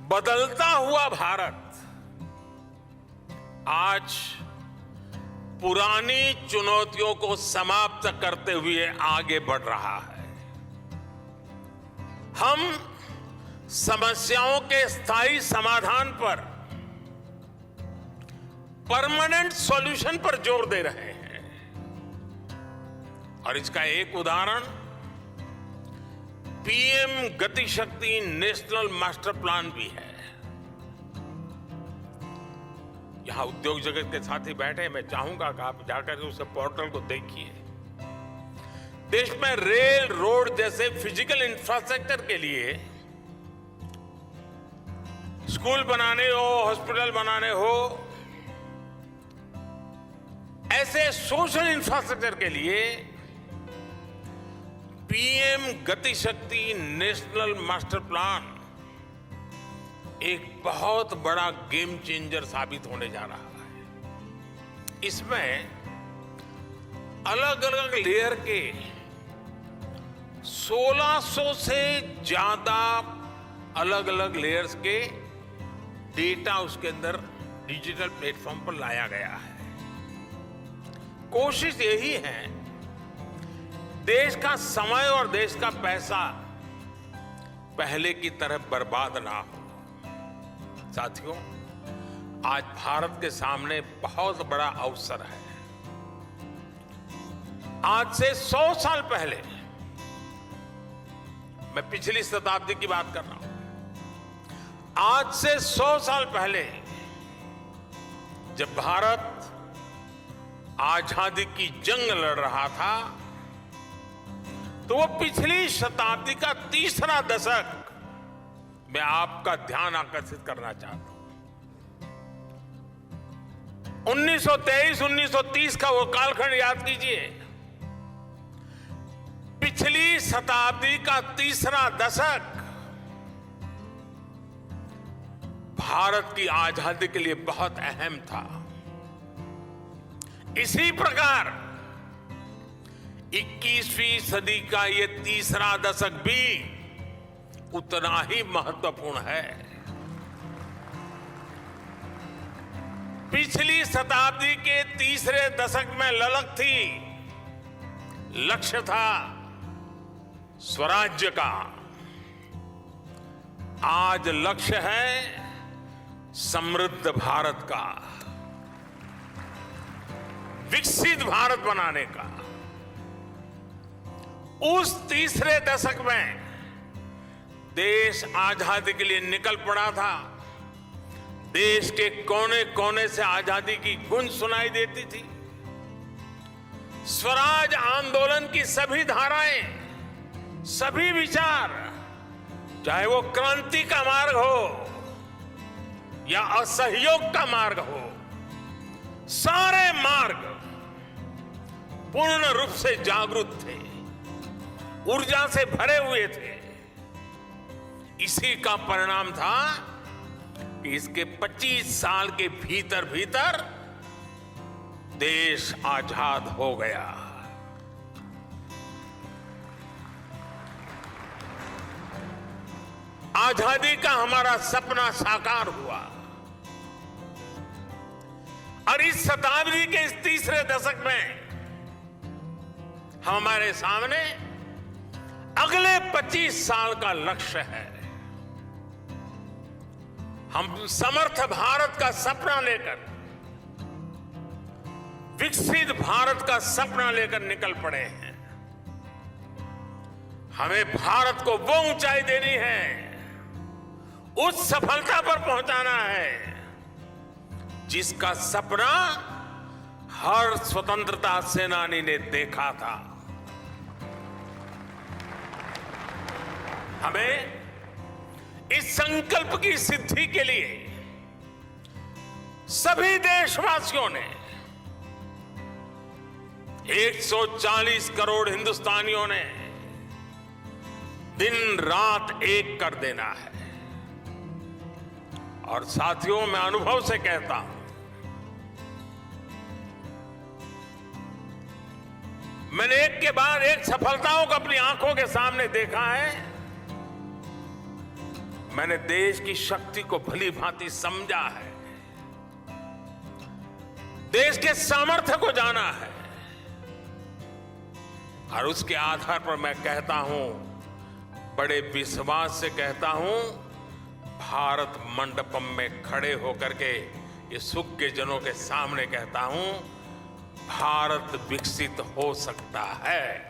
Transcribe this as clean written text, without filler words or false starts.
बदलता हुआ भारत आज पुरानी चुनौतियों को समाप्त करते हुए आगे बढ़ रहा है। हम समस्याओं के स्थायी समाधान पर, परमानेंट सॉल्यूशन पर जोर दे रहे हैं और इसका एक उदाहरण पीएम गति शक्ति नेशनल मास्टर प्लान भी है। यहां उद्योग जगत के साथी बैठे, मैं चाहूंगा कि आप जाकर उस पोर्टल को देखिए। देश में रेल, रोड जैसे फिजिकल इंफ्रास्ट्रक्चर के लिए, स्कूल बनाने हो, हॉस्पिटल बनाने हो, ऐसे सोशल इंफ्रास्ट्रक्चर के लिए पीएम गति शक्ति नेशनल मास्टर प्लान एक बहुत बड़ा गेम चेंजर साबित होने जा रहा है। इसमें अलग अलग लेयर के 1600 से ज्यादा अलग अलग लेयर्स के डेटा उसके अंदर डिजिटल प्लेटफॉर्म पर लाया गया है। कोशिश यही है देश का समय और देश का पैसा पहले की तरह बर्बाद ना हो। साथियों, आज भारत के सामने बहुत बड़ा अवसर है। आज से 100 साल पहले, मैं पिछली शताब्दी की बात कर रहा हूं, आज से 100 साल पहले जब भारत आजादी की जंग लड़ रहा था, तो वो पिछली शताब्दी का तीसरा दशक मैं आपका ध्यान आकर्षित करना चाहता हूं। 1923-1930 का वो कालखंड याद कीजिए। पिछली शताब्दी का तीसरा दशक भारत की आजादी के लिए बहुत अहम था। इसी प्रकार 21वीं सदी का ये तीसरा दशक भी उतना ही महत्वपूर्ण है। पिछली शताब्दी के तीसरे दशक में ललक थी, लक्ष्य था स्वराज्य का। आज लक्ष्य है समृद्ध भारत का, विकसित भारत बनाने का। उस तीसरे दशक में देश आजादी के लिए निकल पड़ा था। देश के कोने कोने से आजादी की गूंज सुनाई देती थी। स्वराज आंदोलन की सभी धाराएं, सभी विचार, चाहे वो क्रांति का मार्ग हो या असहयोग का मार्ग हो, सारे मार्ग पूर्ण रूप से जागरूक थे, ऊर्जा से भरे हुए थे। इसी का परिणाम था कि इसके 25 साल के भीतर भीतर देश आजाद हो गया। आजादी का हमारा सपना साकार हुआ और इस शताब्दी के इस तीसरे दशक में हमारे सामने अगले 25 साल का लक्ष्य है। हम समर्थ भारत का सपना लेकर, विकसित भारत का सपना लेकर निकल पड़े हैं। हमें भारत को वो ऊंचाई देनी है, उस सफलता पर पहुंचाना है जिसका सपना हर स्वतंत्रता सेनानी ने देखा था। हमें इस संकल्प की सिद्धि के लिए सभी देशवासियों ने, 140 करोड़ हिंदुस्तानियों ने दिन रात एक कर देना है। और साथियों, मैं अनुभव से कहता हूं, मैंने एक के बाद एक सफलताओं को अपनी आंखों के सामने देखा है। मैंने देश की शक्ति को भली भांति समझा है, देश के सामर्थ्य को जाना है, और उसके आधार पर मैं कहता हूं, बड़े विश्वास से कहता हूं, भारत मंडपम में खड़े होकर के ये सुख के जनों के सामने कहता हूं, भारत विकसित हो सकता है।